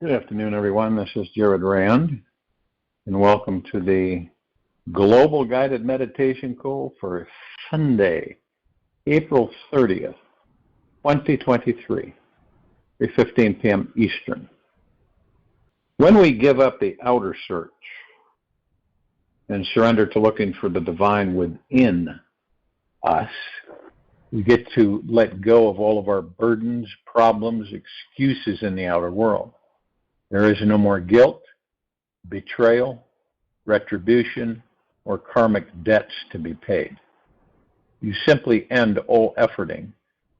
Good afternoon, everyone. This is Jared Rand, and welcome to the Global Guided Meditation Call for Sunday, April 30th, 2023, 3:15 p.m. Eastern. When we give up the outer search and surrender to looking for the divine within us, we get to let go of all of our burdens, problems, excuses in the outer world. There is no more guilt, betrayal, retribution, or karmic debts to be paid. You simply end all efforting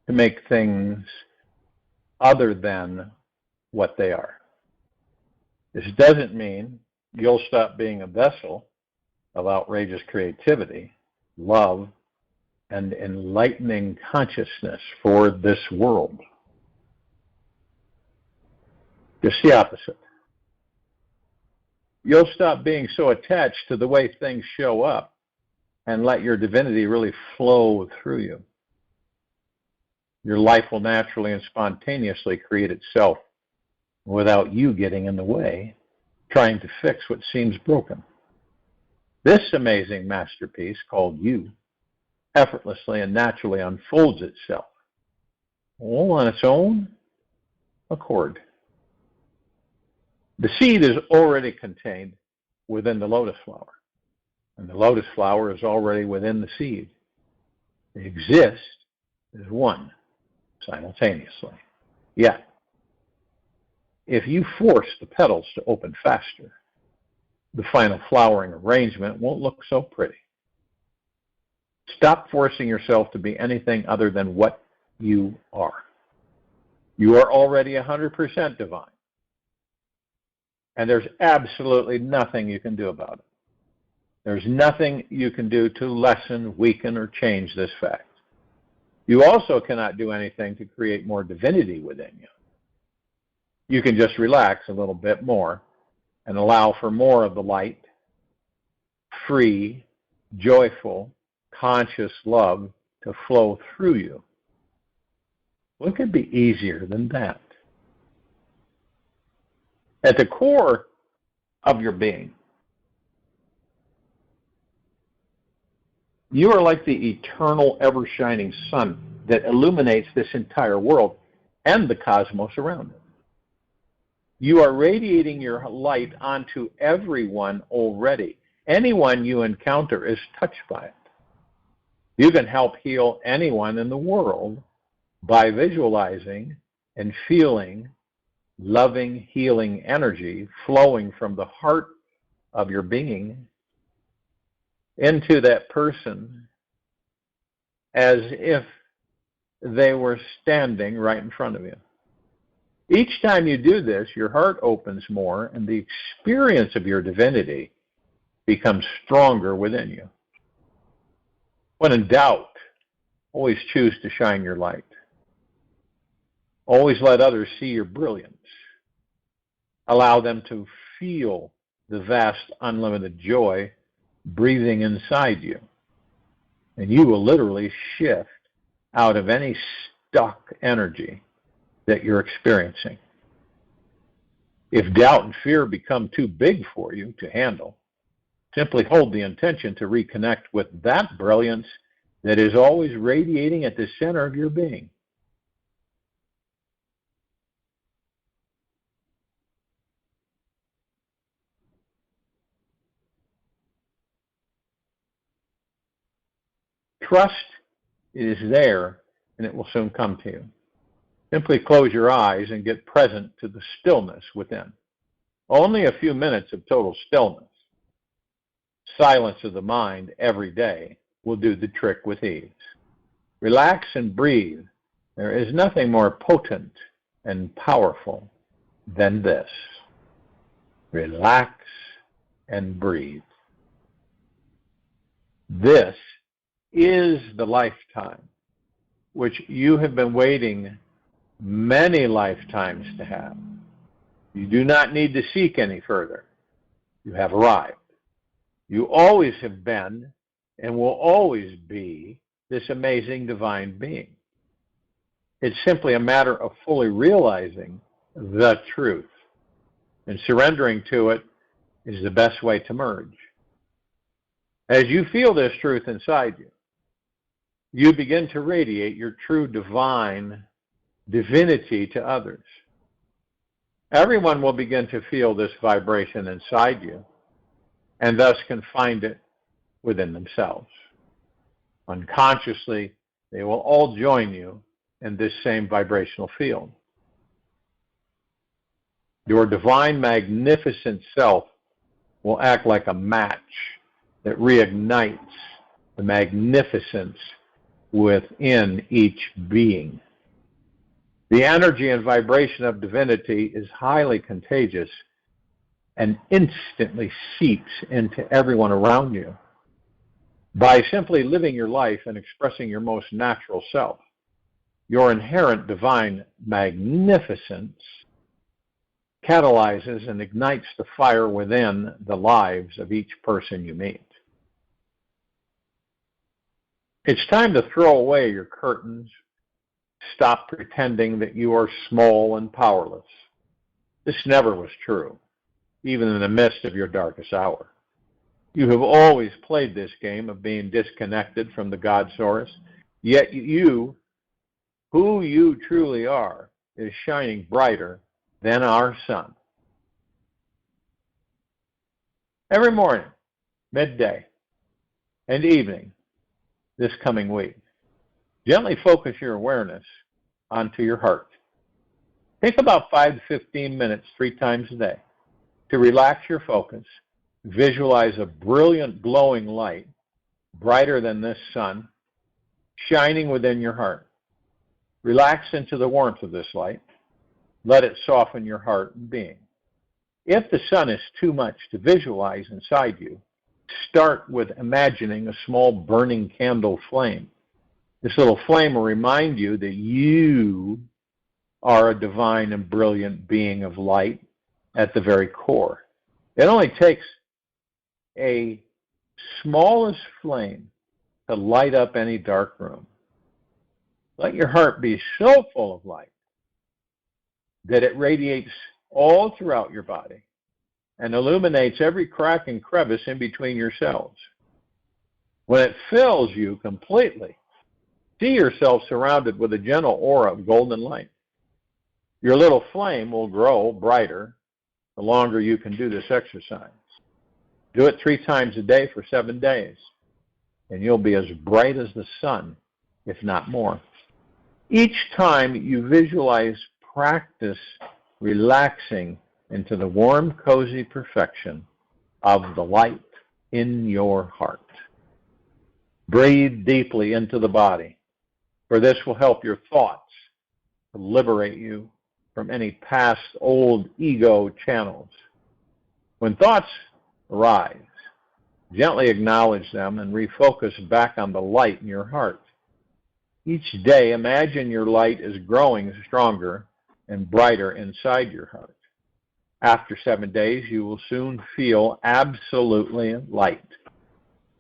to make things other than what they are. This doesn't mean you'll stop being a vessel of outrageous creativity, love, and enlightening consciousness for this world. Just the opposite. You'll stop being so attached to the way things show up and let your divinity really flow through you. Your life will naturally and spontaneously create itself without you getting in the way, trying to fix what seems broken. This amazing masterpiece called you effortlessly and naturally unfolds itself, all on its own accord. The seed is already contained within the lotus flower, and the lotus flower is already within the seed. They exist as one simultaneously. Yet, if you force the petals to open faster, the final flowering arrangement won't look so pretty. Stop forcing yourself to be anything other than what you are. You are already 100% divine. And there's absolutely nothing you can do about it. There's nothing you can do to lessen, weaken, or change this fact. You also cannot do anything to create more divinity within you. You can just relax a little bit more and allow for more of the light, free, joyful, conscious love to flow through you. What could be easier than that? At the core of your being, you are like the eternal, ever-shining sun that illuminates this entire world and the cosmos around it. You are radiating your light onto everyone already. Anyone you encounter is touched by it. You can help heal anyone in the world by visualizing and feeling loving, healing energy flowing from the heart of your being into that person as if they were standing right in front of you. Each time you do this, your heart opens more and the experience of your divinity becomes stronger within you. When in doubt, always choose to shine your light. Always let others see your brilliance. Allow them to feel the vast, unlimited joy breathing inside you. And you will literally shift out of any stuck energy that you're experiencing. If doubt and fear become too big for you to handle, simply hold the intention to reconnect with that brilliance that is always radiating at the center of your being. Trust it is there, and it will soon come to you. Simply close your eyes and get present to the stillness within. Only a few minutes of total stillness, silence of the mind every day, will do the trick with ease. Relax and breathe. There is nothing more potent and powerful than this. Relax and breathe. This is the lifetime which you have been waiting many lifetimes to have. You do not need to seek any further. You have arrived. You always have been and will always be this amazing divine being. It's simply a matter of fully realizing the truth. and surrendering to it is the best way to merge. As you feel this truth inside you, you begin to radiate your true divine divinity to others. Everyone will begin to feel this vibration inside you, and thus can find it within themselves. Unconsciously, they will all join you in this same vibrational field. Your divine, magnificent self will act like a match that reignites the magnificence within each being. The energy and vibration of divinity is highly contagious and instantly seeps into everyone around you. By simply living your life and expressing your most natural self, your inherent divine magnificence catalyzes and ignites the fire within the lives of each person you meet. It's time to throw away your curtains. Stop pretending that you are small and powerless. This never was true, even in the midst of your darkest hour. You have always played this game of being disconnected from the God source, yet you, who you truly are, is shining brighter than our sun. Every morning, midday, and evening this coming week, gently focus your awareness onto your heart. Take about 5 to 15 minutes 3 times a day to relax your focus. Visualize a brilliant glowing light, brighter than this sun, shining within your heart. Relax into the warmth of this light. Let it soften your heart and being. If the sun is too much to visualize inside you, start with imagining a small burning candle flame. This little flame will remind you that you are a divine and brilliant being of light at the very core. It only takes a smallest flame to light up any dark room. Let your heart be so full of light that it radiates all throughout your body and illuminates every crack and crevice in between your cells. When it fills you completely, see yourself surrounded with a gentle aura of golden light. Your little flame will grow brighter the longer you can do this exercise. Do it 3 times a day for 7 days, and you'll be as bright as the sun, if not more. Each time you visualize, practice relaxing into the warm, cozy perfection of the light in your heart. Breathe deeply into the body, for this will help your thoughts to liberate you from any past old ego channels. When thoughts arise, gently acknowledge them and refocus back on the light in your heart. Each day, imagine your light is growing stronger and brighter inside your heart. After 7 days, you will soon feel absolutely light,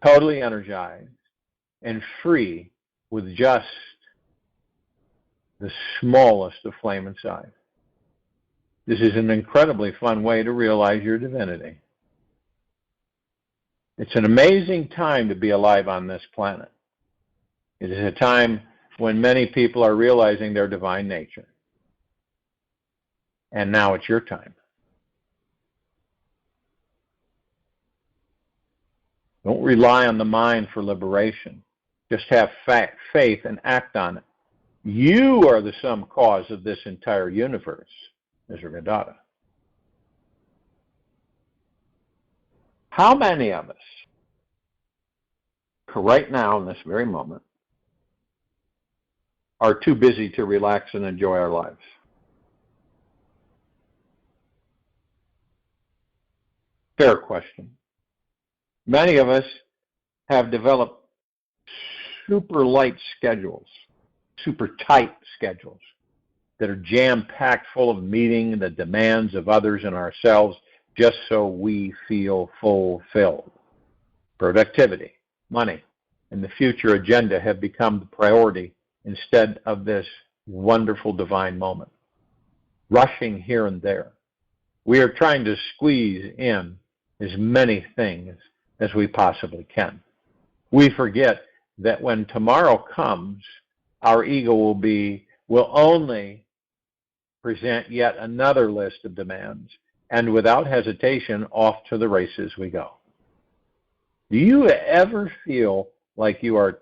totally energized, and free with just the smallest of flame inside. This is an incredibly fun way to realize your divinity. It's an amazing time to be alive on this planet. It is a time when many people are realizing their divine nature. And now it's your time. Don't rely on the mind for liberation. Just have faith and act on it. You are the sum cause of this entire universe, Mr. Gadada. How many of us, right now in this very moment, are too busy to relax and enjoy our lives? Fair question. Many of us have developed super light schedules, super tight schedules that are jam-packed full of meeting the demands of others and ourselves just so we feel fulfilled. Productivity, money, and the future agenda have become the priority instead of this wonderful divine moment. Rushing here and there, We are trying to squeeze in as many things as we possibly can. We forget that when tomorrow comes, our ego will only present yet another list of demands, and without hesitation, off to the races we go. Do you ever feel like you are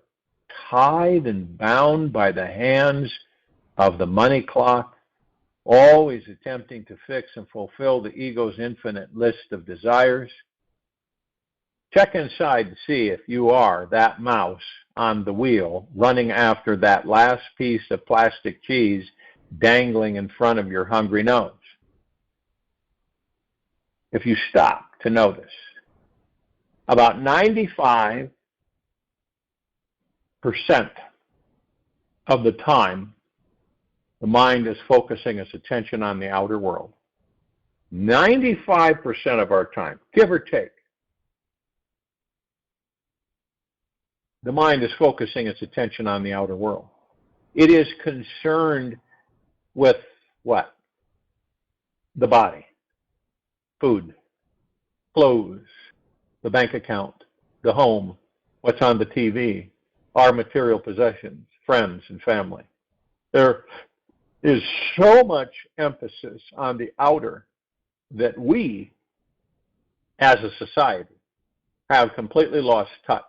tied and bound by the hands of the money clock, always attempting to fix and fulfill the ego's infinite list of desires? Check inside to see if you are that mouse on the wheel running after that last piece of plastic cheese dangling in front of your hungry nose. If you stop to notice, about 95% of the time, the mind is focusing its attention on the outer world. 95% of our time, give or take, the mind is focusing its attention on the outer world. It is concerned with what? The body, food, clothes, the bank account, the home, what's on the TV, our material possessions, friends and family. There is so much emphasis on the outer that we, as a society, have completely lost touch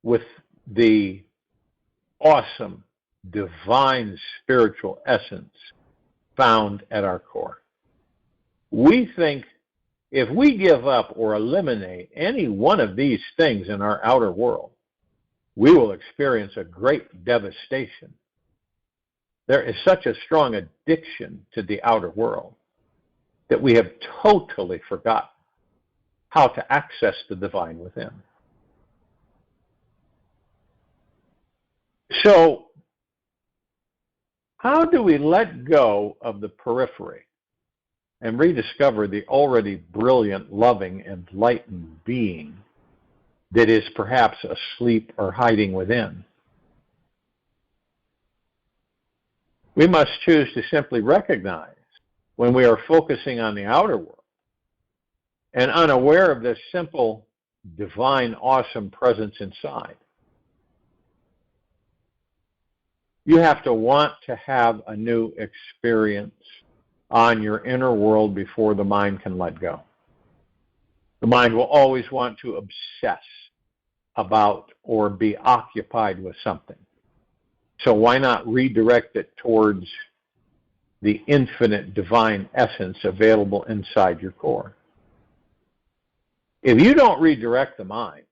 with the awesome, divine spiritual essence found at our core. We think if we give up or eliminate any one of these things in our outer world, we will experience a great devastation. There is such a strong addiction to the outer world that we have totally forgotten how to access the divine within. So, how do we let go of the periphery and rediscover the already brilliant, loving, enlightened being that is perhaps asleep or hiding within? We must choose to simply recognize when we are focusing on the outer world and unaware of this simple, divine, awesome presence inside. You have to want to have a new experience on your inner world before the mind can let go. The mind will always want to obsess about or be occupied with something. So why not redirect it towards the infinite divine essence available inside your core? If you don't redirect the mind,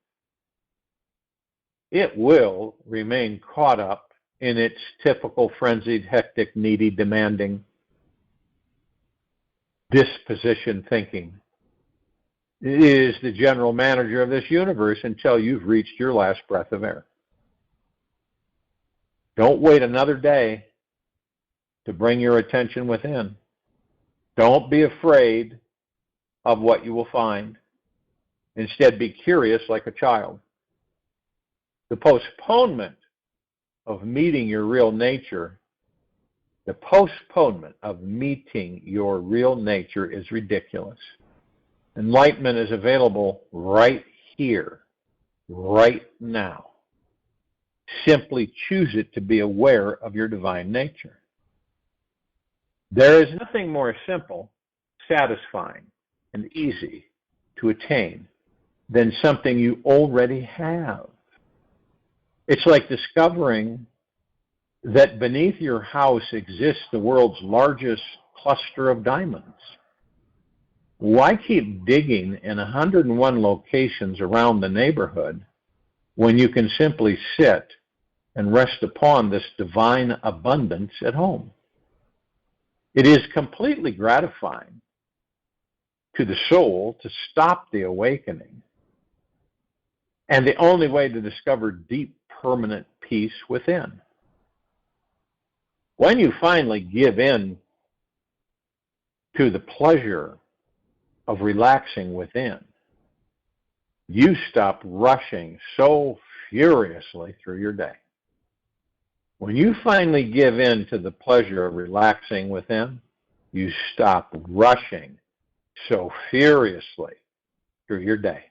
it will remain caught up in its typical frenzied, hectic, needy, demanding disposition thinking. It is the general manager of this universe until you've reached your last breath of air. Don't wait another day to bring your attention within. Don't be afraid of what you will find. Instead, be curious like a child. The postponement of meeting your real nature, the postponement of meeting your real nature is ridiculous. Enlightenment is available right here, right now. Simply choose it to be aware of your divine nature. There is nothing more simple, satisfying, and easy to attain than something you already have. It's like discovering that beneath your house exists the world's largest cluster of diamonds. Why keep digging in 101 locations around the neighborhood when you can simply sit and rest upon this divine abundance at home? It is completely gratifying to the soul to stop the awakening, and the only way to discover deep, permanent peace within. When you finally give in to the pleasure of relaxing within, you stop rushing so furiously through your day. When you finally give in to the pleasure of relaxing within, You stop rushing so furiously through your day.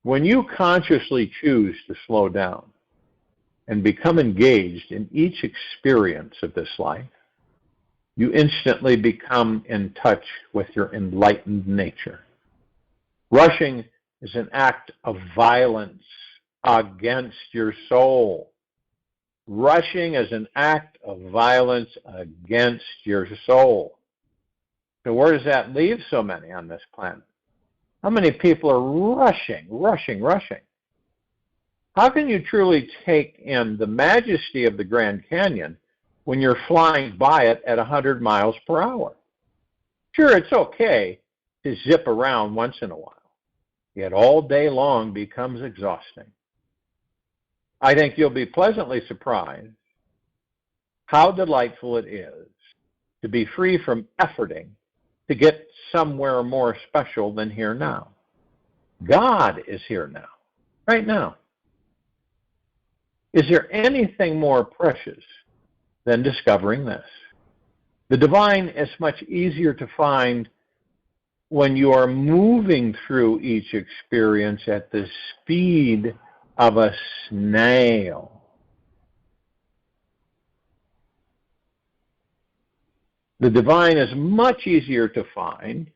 When you consciously choose to slow down and become engaged in each experience of this life, you instantly become in touch with your enlightened nature. Rushing is an act of violence against your soul. Rushing is an act of violence against your soul. So where does that leave so many on this planet? How many people are rushing? How can you truly take in the majesty of the Grand Canyon when you're flying by it at 100 miles per hour? Sure, it's okay to zip around once in a while, yet all day long becomes exhausting. I think you'll be pleasantly surprised how delightful it is to be free from efforting to get somewhere more special than here now. God is here now, right now. Is there anything more precious than discovering this? The divine is much easier to find when you are moving through each experience at the speed of a snail. The divine is much easier to find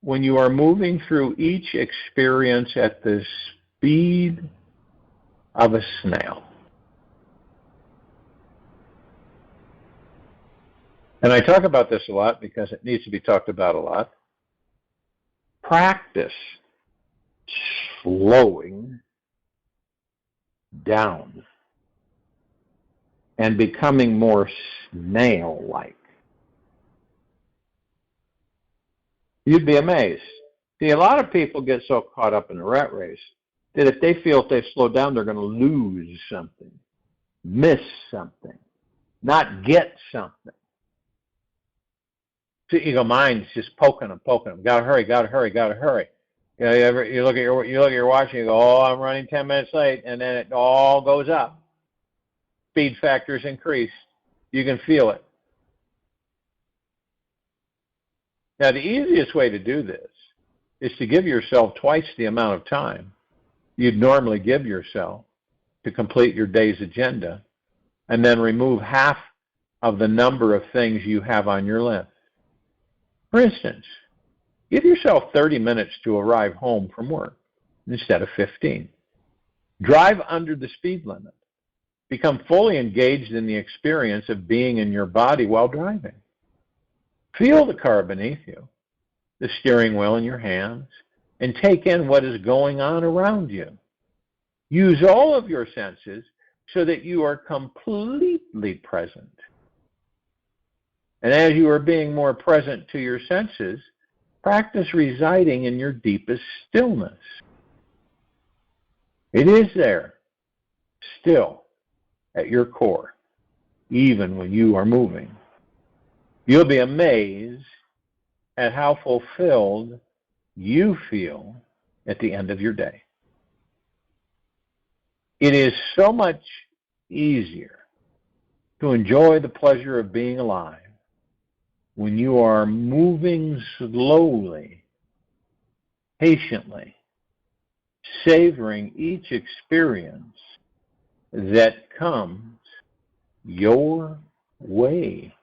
when you are moving through each experience at the speed of a snail. And I talk about this a lot because it needs to be talked about a lot. Practice slowing down and becoming more snail-like. You'd be amazed. See, a lot of people get so caught up in the rat race that if they feel if they slow down, they're going to lose something, miss something, not get something. The ego mind's just poking them. Gotta hurry. You know, you look at your watch and you go, oh, I'm running 10 minutes late, and then it all goes up. Speed factors increase. You can feel it. Now, the easiest way to do this is to give yourself twice the amount of time you'd normally give yourself to complete your day's agenda, and then remove half of the number of things you have on your list. For instance, give yourself 30 minutes to arrive home from work instead of 15. Drive under the speed limit. Become fully engaged in the experience of being in your body while driving. Feel the car beneath you, the steering wheel in your hands, and take in what is going on around you. Use all of your senses so that you are completely present. And as you are being more present to your senses, practice residing in your deepest stillness. It is there, still, at your core, even when you are moving. You'll be amazed at how fulfilled you feel at the end of your day. It is so much easier to enjoy the pleasure of being alive when you are moving slowly, patiently, savoring each experience that comes your way.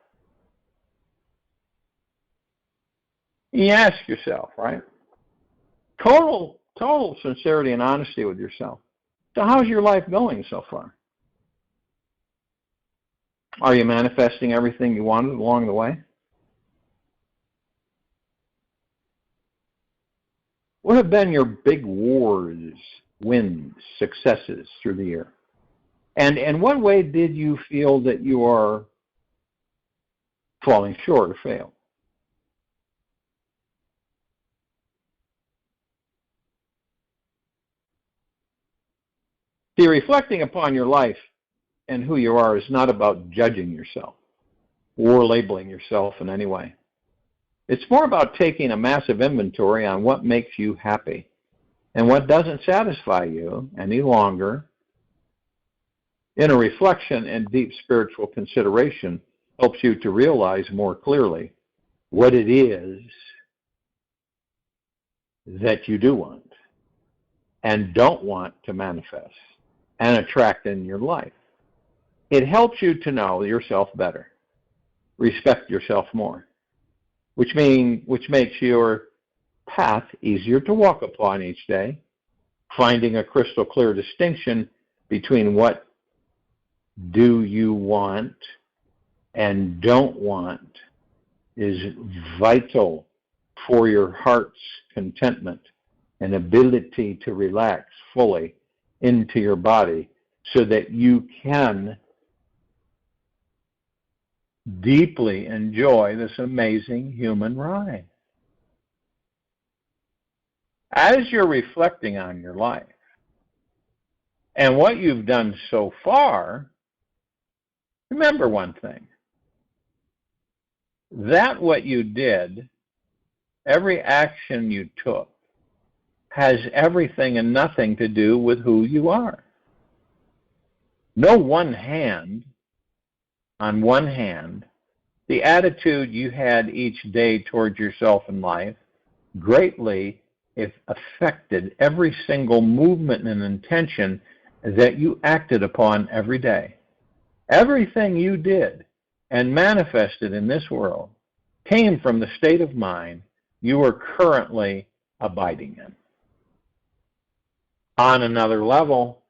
You ask yourself, right? Total sincerity and honesty with yourself. So how's your life going so far? Are you manifesting everything you wanted along the way? What have been your big wars, wins, successes through the year? And in what way did you feel that you are falling short or failed? See, reflecting upon your life and who you are is not about judging yourself or labeling yourself in any way. It's more about taking a massive inventory on what makes you happy and what doesn't satisfy you any longer. In a reflection and deep spiritual consideration, helps you to realize more clearly what it is that you do want and don't want to manifest and attract in your life. It helps you to know yourself better, respect yourself more, which makes your path easier to walk upon each day, finding a crystal clear distinction between what do you want and don't want is vital for your heart's contentment and ability to relax fully into your body so that you can deeply enjoy this amazing human ride. As you're reflecting on your life and what you've done so far, remember one thing. That what you did, every action you took, has everything and nothing to do with who you are. No one hand, on one hand, the attitude you had each day towards yourself in life greatly affected every single movement and intention that you acted upon every day. Everything you did and manifested in this world came from the state of mind you are currently abiding in. On another level,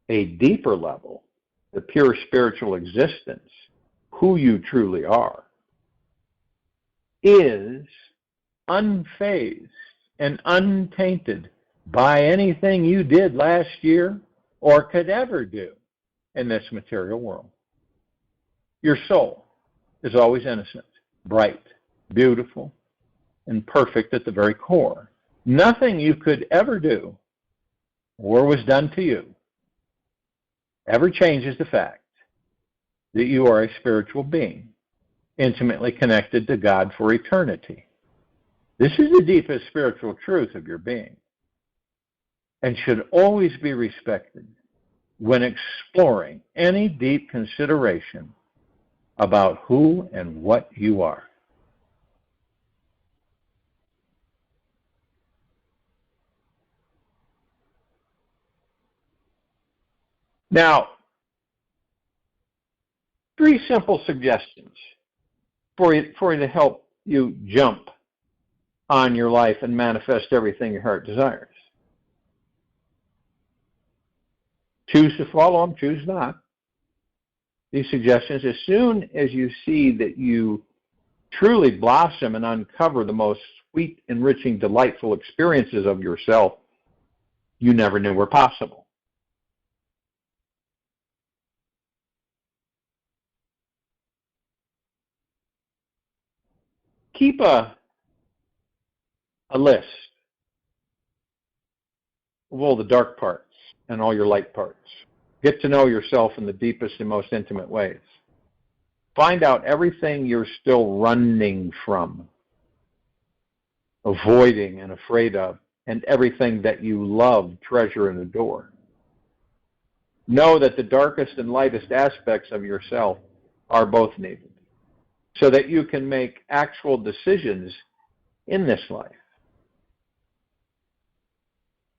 a deeper level, the pure spiritual existence, who you truly are, is unfazed and untainted by anything you did last year or could ever do in this material world. Your soul is always innocent, bright, beautiful, and perfect at the very core. Nothing you could ever do or was done to you ever changes the fact that you are a spiritual being, intimately connected to God for eternity. This is the deepest spiritual truth of your being and should always be respected when exploring any deep consideration about who and what you are. Now, 3 simple suggestions for you to help you jump on your life and manifest everything your heart desires. Choose to follow them, choose not. These suggestions, as soon as you see that you truly blossom and uncover the most sweet, enriching, delightful experiences of yourself you never knew were possible. Keep a list of all the dark parts and all your light parts. Get to know yourself in the deepest and most intimate ways. Find out everything you're still running from, avoiding and afraid of, and everything that you love, treasure, and adore. Know that the darkest and lightest aspects of yourself are both needed so that you can make actual decisions in this life.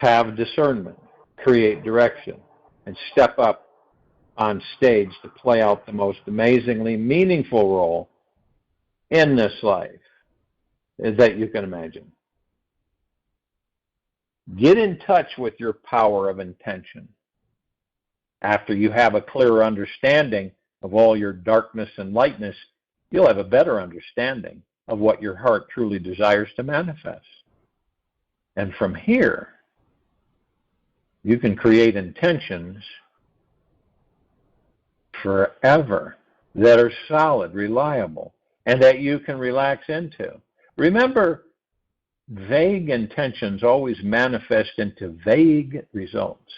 Have discernment, create direction, and step up on stage to play out the most amazingly meaningful role in this life that you can imagine. Get in touch with your power of intention. After you have a clearer understanding of all your darkness and lightness, you'll have a better understanding of what your heart truly desires to manifest. And from here, you can create intentions forever that are solid, reliable, and that you can relax into. Remember, vague intentions always manifest into vague results.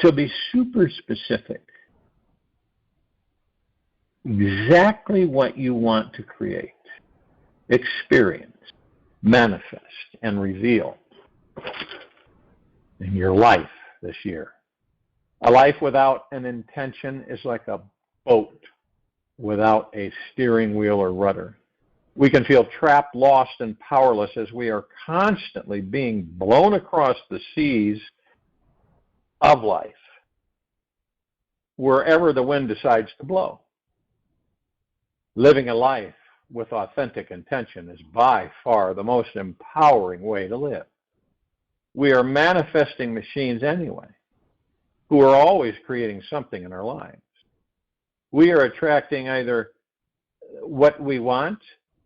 So be super specific. Exactly what you want to create, experience, manifest, and reveal in your life this year. A life without an intention is like a boat without a steering wheel or rudder. We can feel trapped, lost, and powerless as we are constantly being blown across the seas of life, wherever the wind decides to blow. Living a life with authentic intention is by far the most empowering way to live. We are manifesting machines anyway, who are always creating something in our lives. We are attracting either what we want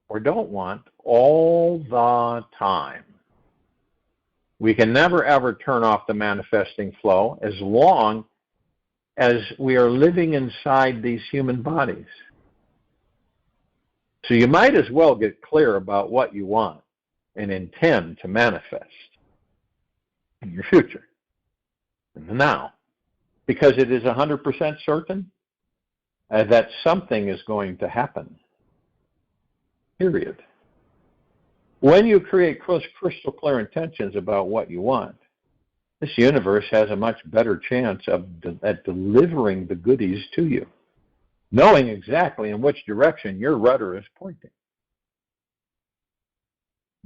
or don't want all the time. We can never ever turn off the manifesting flow as long as we are living inside these human bodies. So you might as well get clear about what you want and intend to manifest in your future, in the now, because it is 100% certain that something is going to happen, period. When you create crystal clear intentions about what you want, this universe has a much better chance at delivering the goodies to you, knowing exactly in which direction your rudder is pointing.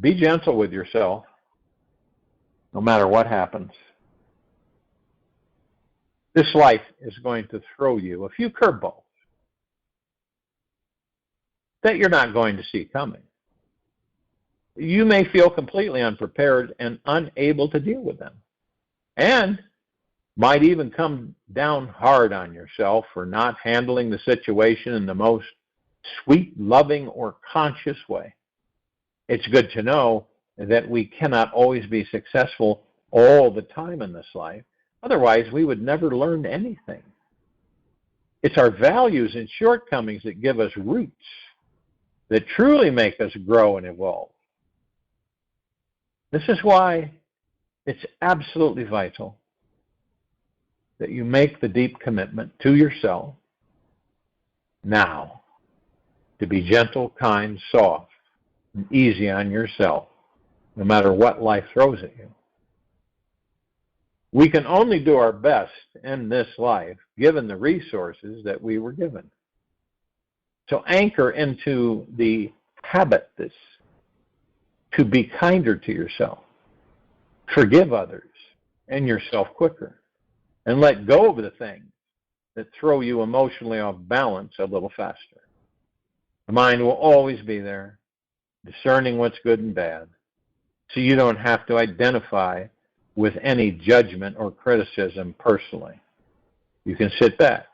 Be gentle with yourself, no matter what happens. This life is going to throw you a few curveballs that you're not going to see coming. You may feel completely unprepared and unable to deal with them, and might even come down hard on yourself for not handling the situation in the most sweet, loving, or conscious way. It's good to know that we cannot always be successful all the time in this life. Otherwise, we would never learn anything. It's our values and shortcomings that give us roots, that truly make us grow and evolve. This is why it's absolutely vital that you make the deep commitment to yourself now to be gentle, kind, soft, and easy on yourself, no matter what life throws at you. We can only do our best in this life given the resources that we were given. So anchor into the habit to be kinder to yourself, forgive others and yourself quicker, and let go of the things that throw you emotionally off balance a little faster. The mind will always be there, discerning what's good and bad, so you don't have to identify with any judgment or criticism personally. You can sit back,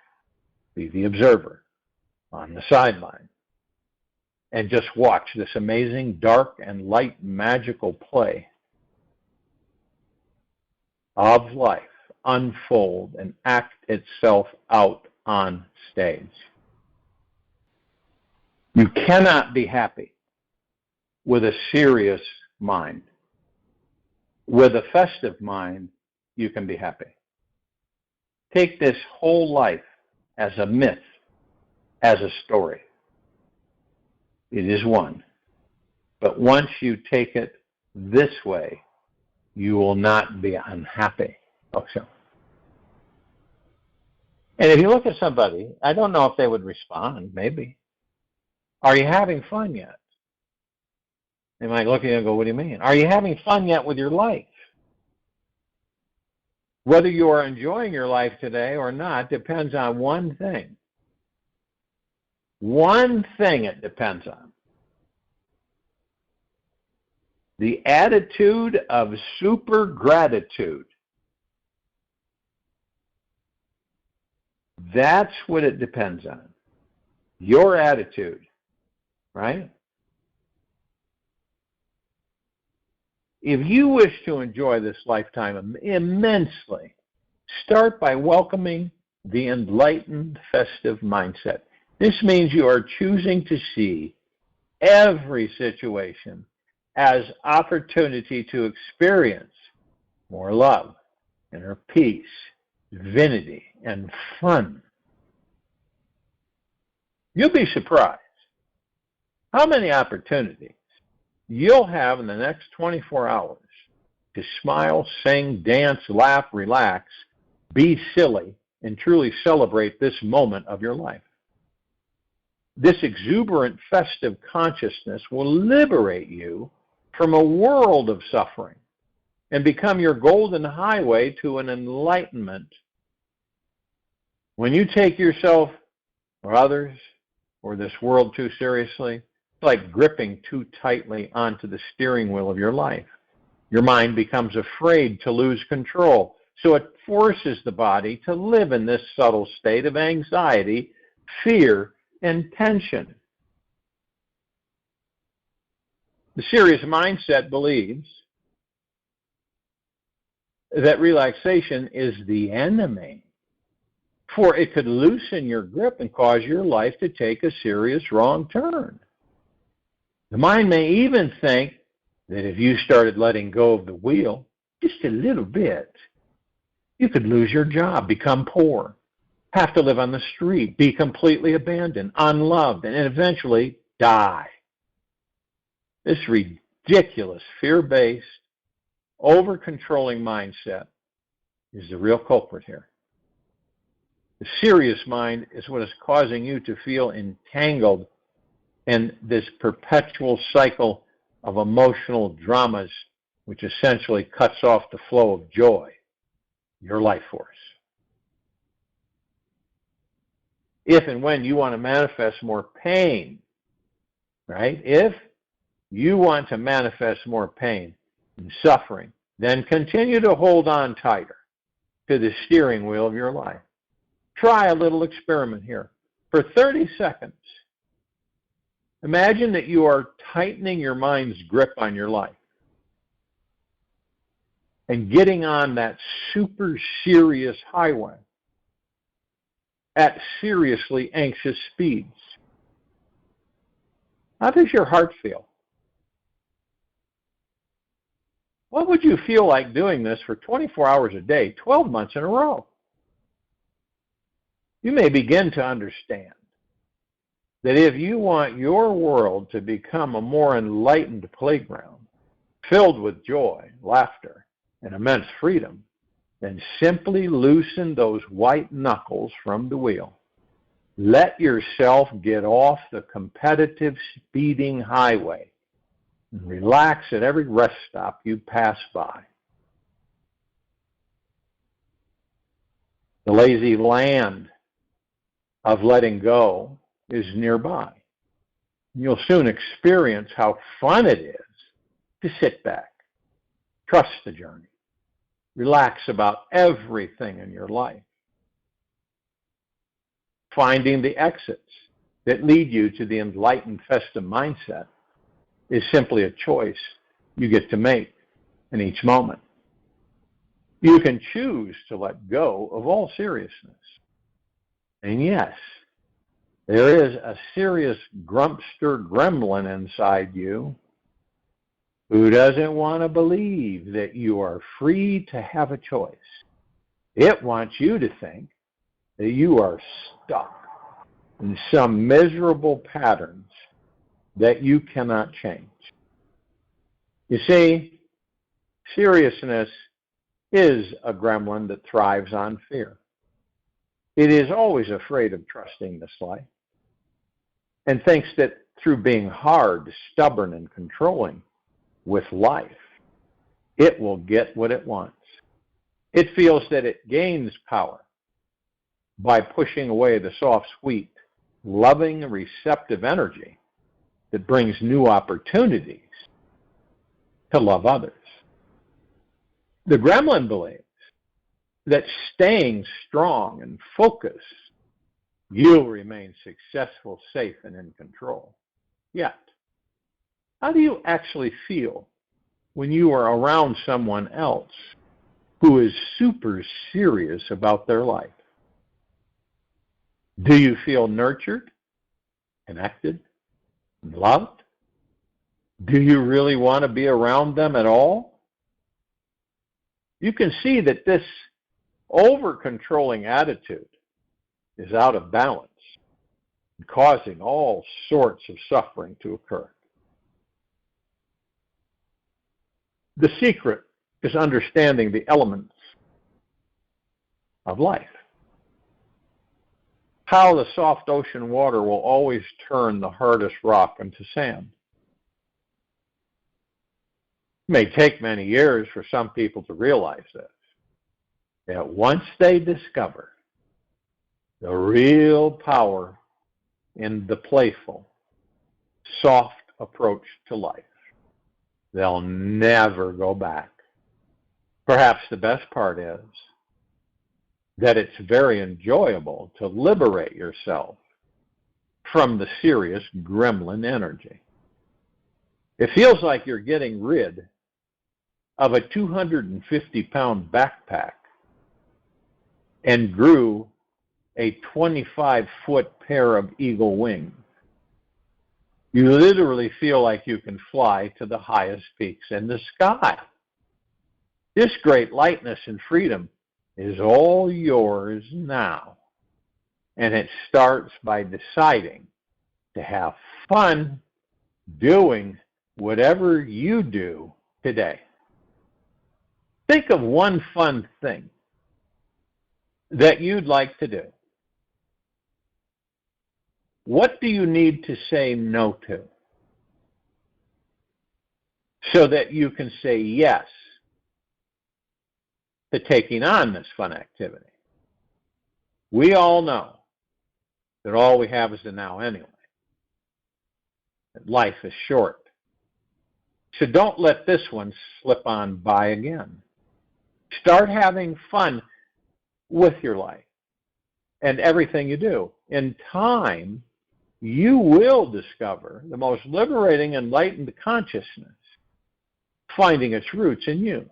be the observer on the sideline, and just watch this amazing dark and light magical play of life unfold and act itself out on stage. You cannot be happy with a serious mind. With a festive mind, you can be happy. Take this whole life as a myth, as a story. It is one. But once you take it this way, you will not be unhappy. Okay. And if you look at somebody, I don't know if they would respond, maybe. Are you having fun yet? They might look at you and go, what do you mean? Are you having fun yet with your life? Whether you are enjoying your life today or not depends on one thing. One thing it depends on. The attitude of super gratitude. That's what it depends on. Your attitude, right? If you wish to enjoy this lifetime immensely, start by welcoming the enlightened festive mindset. This means you are choosing to see every situation as opportunity to experience more love, inner peace, divinity, and fun. You'll be surprised how many opportunities you'll have in the next 24 hours to smile, sing, dance, laugh, relax, be silly, and truly celebrate this moment of your life. This exuberant, festive consciousness will liberate you from a world of suffering and become your golden highway to an enlightenment. When you take yourself or others or this world too seriously, it's like gripping too tightly onto the steering wheel of your life. Your mind becomes afraid to lose control, so it forces the body to live in this subtle state of anxiety, fear, and tension. The serious mindset believes that relaxation is the enemy, for it could loosen your grip and cause your life to take a serious wrong turn. The mind may even think that if you started letting go of the wheel just a little bit, you could lose your job, become poor, have to live on the street, be completely abandoned, unloved, and eventually die. This ridiculous, fear-based, over-controlling mindset is the real culprit here. The serious mind is what is causing you to feel entangled in this perpetual cycle of emotional dramas, which essentially cuts off the flow of joy, your life force. If and when you want to manifest more pain, right? If you want to manifest more pain and suffering, then continue to hold on tighter to the steering wheel of your life. Try a little experiment here. For 30 seconds, imagine that you are tightening your mind's grip on your life and getting on that super serious highway at seriously anxious speeds. How does your heart feel? What would you feel like doing this for 24 hours a day, 12 months in a row? You may begin to understand that if you want your world to become a more enlightened playground, filled with joy, laughter, and immense freedom, then simply loosen those white knuckles from the wheel. Let yourself get off the competitive speeding highway and relax at every rest stop you pass by. The lazy land of letting go is nearby. You'll soon experience how fun it is to sit back, trust the journey, relax about everything in your life. Finding the exits that lead you to the enlightened festive mindset is simply a choice you get to make in each moment. You can choose to let go of all seriousness. And yes, there is a serious grumpster gremlin inside you who doesn't want to believe that you are free to have a choice. It wants you to think that you are stuck in some miserable patterns that you cannot change. You see, seriousness is a gremlin that thrives on fear. It is always afraid of trusting this life and thinks that through being hard, stubborn, and controlling with life, it will get what it wants. It feels that it gains power by pushing away the soft, sweet, loving, receptive energy that brings new opportunities to love others. The gremlin believes that staying strong and focused, you'll remain successful, safe, and in control. Yet, how do you actually feel when you are around someone else who is super serious about their life? Do you feel nurtured, connected, and loved? Do you really want to be around them at all? You can see that this over-controlling attitude is out of balance, causing all sorts of suffering to occur. The secret is understanding the elements of life. how the soft ocean water will always turn the hardest rock into sand. It may take many years for some people to realize this, that once they discover the real power in the playful, soft approach to life, they'll never go back. Perhaps the best part is that it's very enjoyable to liberate yourself from the serious gremlin energy. It feels like you're getting rid of a 250-pound backpack and grew a 25-foot pair of eagle wings. You literally feel like you can fly to the highest peaks in the sky. This great lightness and freedom is all yours now. And it starts by deciding to have fun doing whatever you do today. Think of one fun thing that you'd like to do. What do you need to say no to so that you can say yes to taking on this fun activity? We all know that all we have is the now anyway. That life is short. So don't let this one slip on by again. Start having fun with your life and everything you do. In time, you will discover the most liberating, enlightened consciousness, finding its roots in you.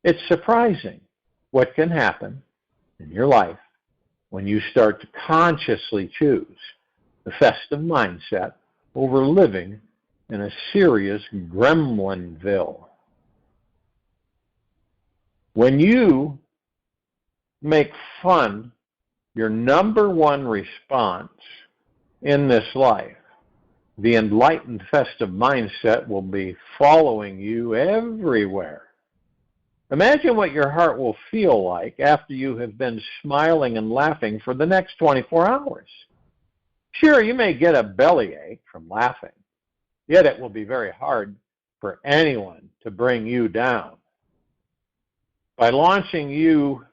It's surprising what can happen in your life when you start to consciously choose the festive mindset over living in a serious gremlinville. When you make fun your number one response in this life, the enlightened festive mindset will be following you everywhere. Imagine what your heart will feel like after you have been smiling and laughing for the next 24 hours. Sure, you may get a bellyache from laughing, yet it will be very hard for anyone to bring you down. By laughing, you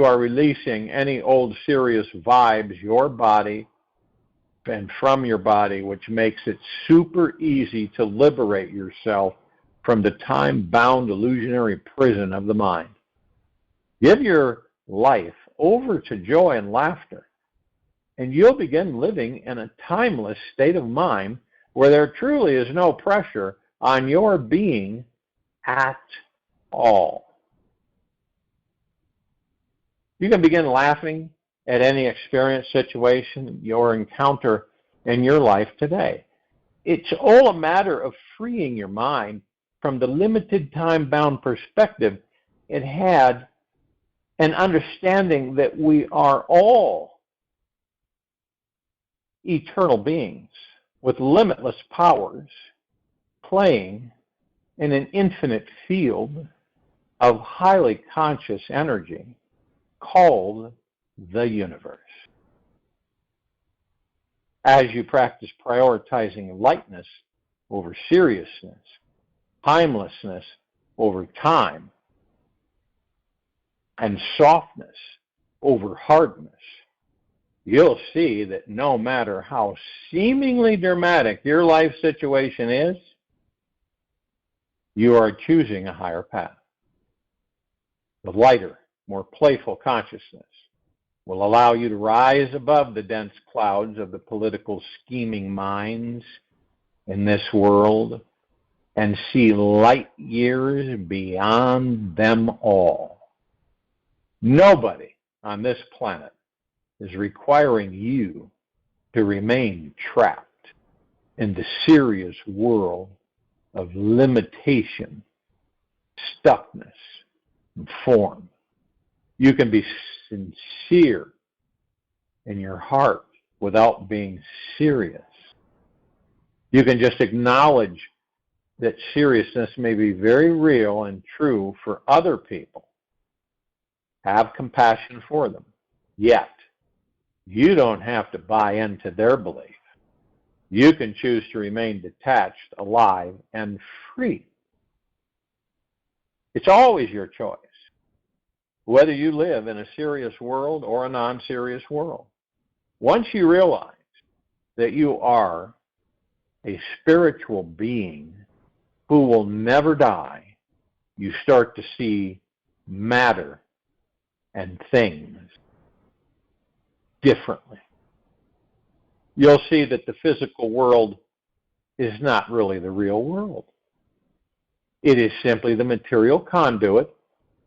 are releasing any old serious vibes, your body and from your body, which makes it super easy to liberate yourself from the time-bound illusionary prison of the mind. Give your life over to joy and laughter, and you'll begin living in a timeless state of mind where there truly is no pressure on your being at all. You can begin laughing at any experience, situation, or encounter in your life today. It's all a matter of freeing your mind from the limited time-bound perspective it had and understanding that we are all eternal beings with limitless powers playing in an infinite field of highly conscious energy called the universe. As you practice prioritizing lightness over seriousness, timelessness over time, and softness over hardness, you'll see that no matter how seemingly dramatic your life situation is, you are choosing a higher path. The lighter, more playful consciousness will allow you to rise above the dense clouds of the political scheming minds in this world and see light years beyond them all. Nobody on this planet is requiring you to remain trapped in the serious world of limitation, stuckness, and form. You can be sincere in your heart without being serious. You can just acknowledge that seriousness may be very real and true for other people. have compassion for them. Yet, you don't have to buy into their belief. You can choose to remain detached, alive, and free. It's always your choice, whether you live in a serious world or a non-serious world. Once you realize that you are a spiritual being who will never die, you start to see matter and things differently. You'll see that the physical world is not really the real world. It is simply the material conduit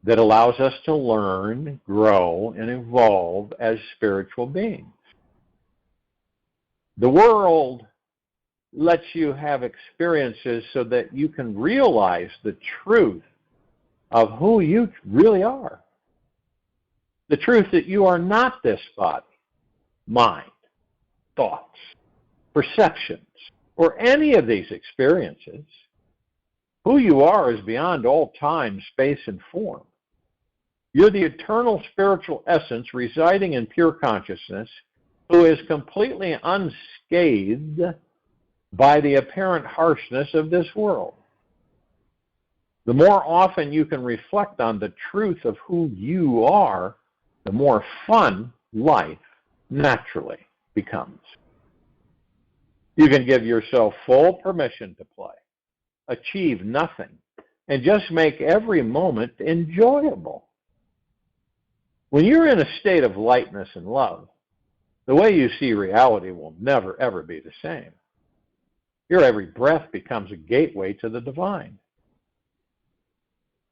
that allows us to learn, grow, and evolve as spiritual beings. The world lets you have experiences so that you can realize the truth of who you really are. The truth that you are not this body, mind, thoughts, perceptions, or any of these experiences. Who you are is beyond all time, space, and form. You're the eternal spiritual essence residing in pure consciousness who is completely unscathed by the apparent harshness of this world. The more often you can reflect on the truth of who you are, the more fun life naturally becomes. You can give yourself full permission to play, achieve nothing, and just make every moment enjoyable. When you're in a state of lightness and love, the way you see reality will never, ever be the same. Your every breath becomes a gateway to the divine.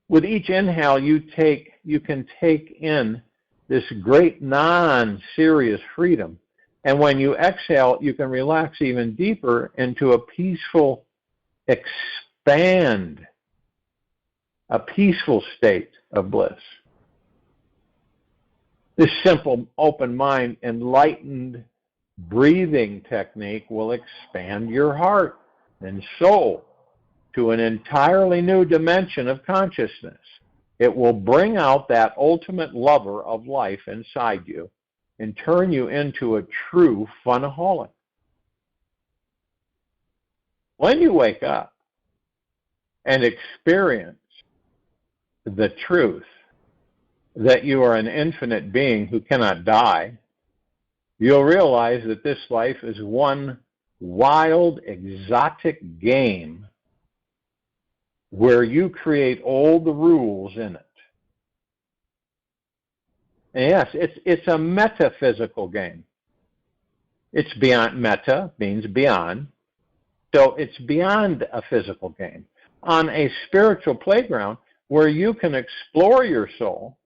With each inhale you can take in this great non-serious freedom. And when you exhale, you can relax even deeper into a peaceful expand, a peaceful state of bliss. This simple, open mind, enlightened breathing technique will expand your heart and soul to an entirely new dimension of consciousness. It will bring out that ultimate lover of life inside you and turn you into a true funaholic. When you wake up and experience the truth that you are an infinite being who cannot die, you'll realize that this life is one wild, exotic game where you create all the rules in it. And yes, it's a metaphysical game. It's beyond, meta means beyond, so it's beyond a physical game. On a spiritual playground where you can explore your soul,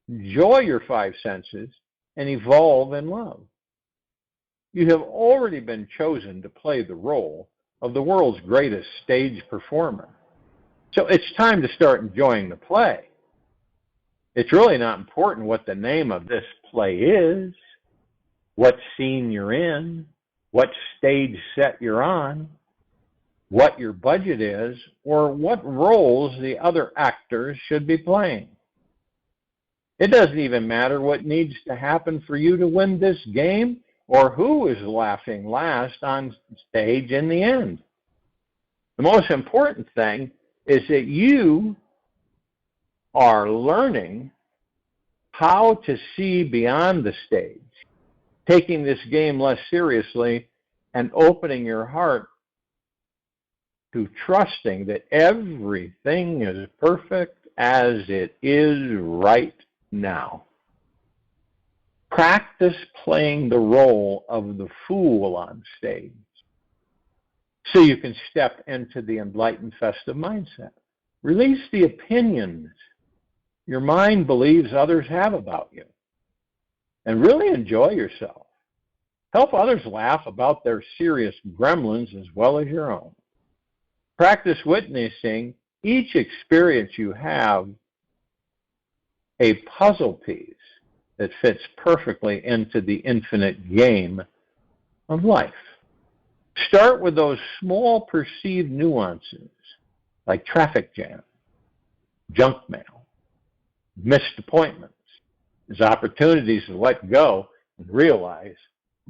enjoy your five senses, and evolve in love. You have already been chosen to play the role of the world's greatest stage performer. So it's time to start enjoying the play. It's really not important what the name of this play is, what scene you're in, what stage set you're on, what your budget is, or what roles the other actors should be playing. It doesn't even matter what needs to happen for you to win this game or who is laughing last on stage in the end. The most important thing is that you are learning how to see beyond the stage, taking this game less seriously and opening your heart to trusting that everything is perfect as it is right now. Practice playing the role of the fool on stage so you can step into the enlightened festive mindset. Release the opinions your mind believes others have about you and really enjoy yourself. Help others laugh about their serious gremlins as well as your own. Practice witnessing each experience you have a puzzle piece that fits perfectly into the infinite game of life. Start with those small perceived nuances like traffic jam, junk mail, missed appointments, as opportunities to let go and realize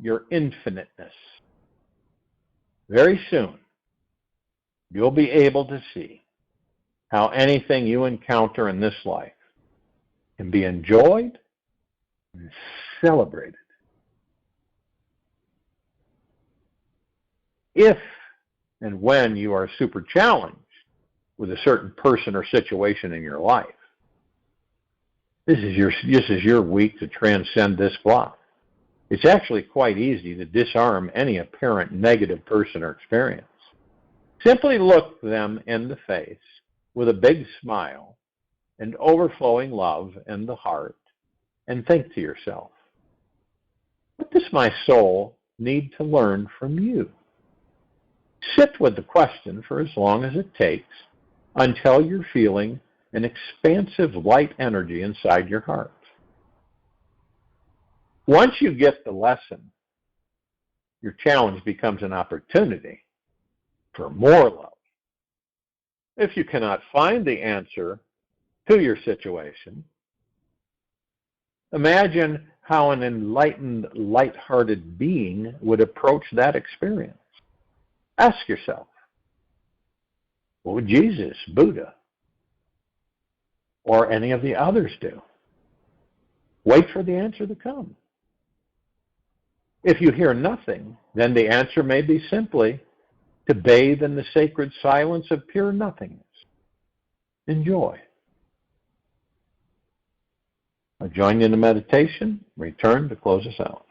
your infiniteness. Very soon, you'll be able to see how anything you encounter in this life can be enjoyed and celebrated. If and when you are super challenged with a certain person or situation in your life, this is your week to transcend this block. It's actually quite easy to disarm any apparent negative person or experience. Simply look them in the face with a big smile and overflowing love in the heart and think to yourself, what does my soul need to learn from you? Sit with the question for as long as it takes until you're feeling an expansive light energy inside your heart. Once you get the lesson, your challenge becomes an opportunity for more love. If you cannot find the answer to your situation, imagine how an enlightened, light-hearted being would approach that experience. Ask yourself, what would Jesus, Buddha, or any of the others do? Wait for the answer to come. If you hear nothing, then the answer may be simply to bathe in the sacred silence of pure nothingness. Enjoy. I'll join you in the meditation. Return to close us out.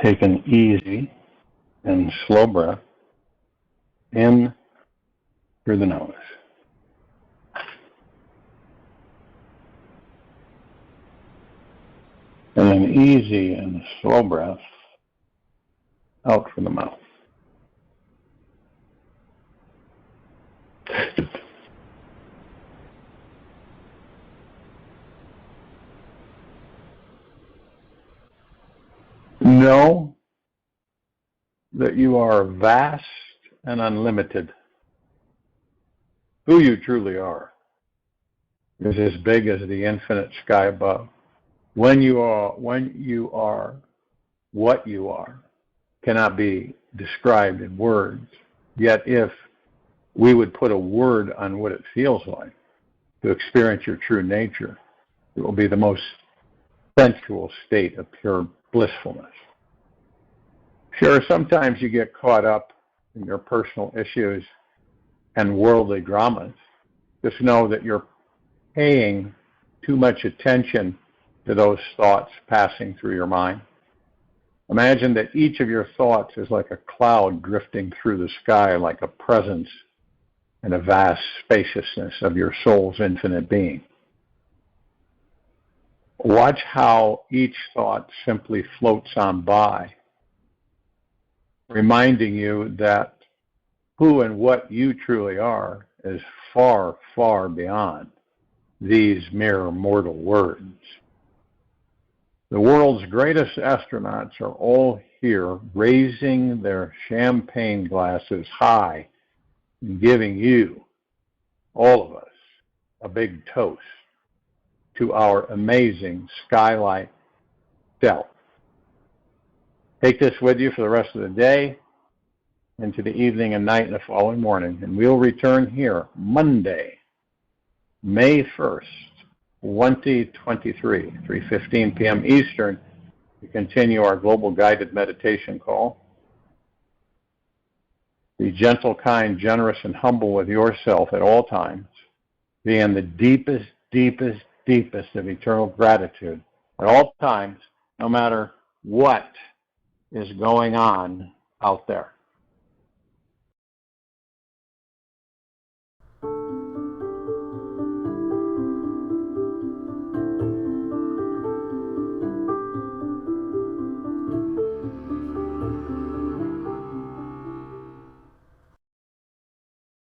Take an easy and slow breath in through the nose. And an easy and slow breath out through the mouth. Know that you are vast and unlimited. Who you truly are is as big as the infinite sky above. When you are what you are cannot be described in words. Yet if we would put a word on what it feels like to experience your true nature, it will be the most sensual state of pure blissfulness. Sure, sometimes you get caught up in your personal issues and worldly dramas. Just know that you're paying too much attention to those thoughts passing through your mind. Imagine that each of your thoughts is like a cloud drifting through the sky, like a presence in a vast spaciousness of your soul's infinite being. Watch how each thought simply floats on by, reminding you that who and what you truly are is far, far beyond these mere mortal words. The world's greatest astronauts are all here raising their champagne glasses high and giving you, all of us, a big toast to our amazing skylight self. Take this with you for the rest of the day, into the evening and night and the following morning, and we'll return here Monday, May 1st, 2023, 3:15 p.m. Eastern, to continue our global guided meditation call. Be gentle, kind, generous, and humble with yourself at all times. Be in the deepest, deepest, deepest of eternal gratitude at all times, no matter what is going on out there.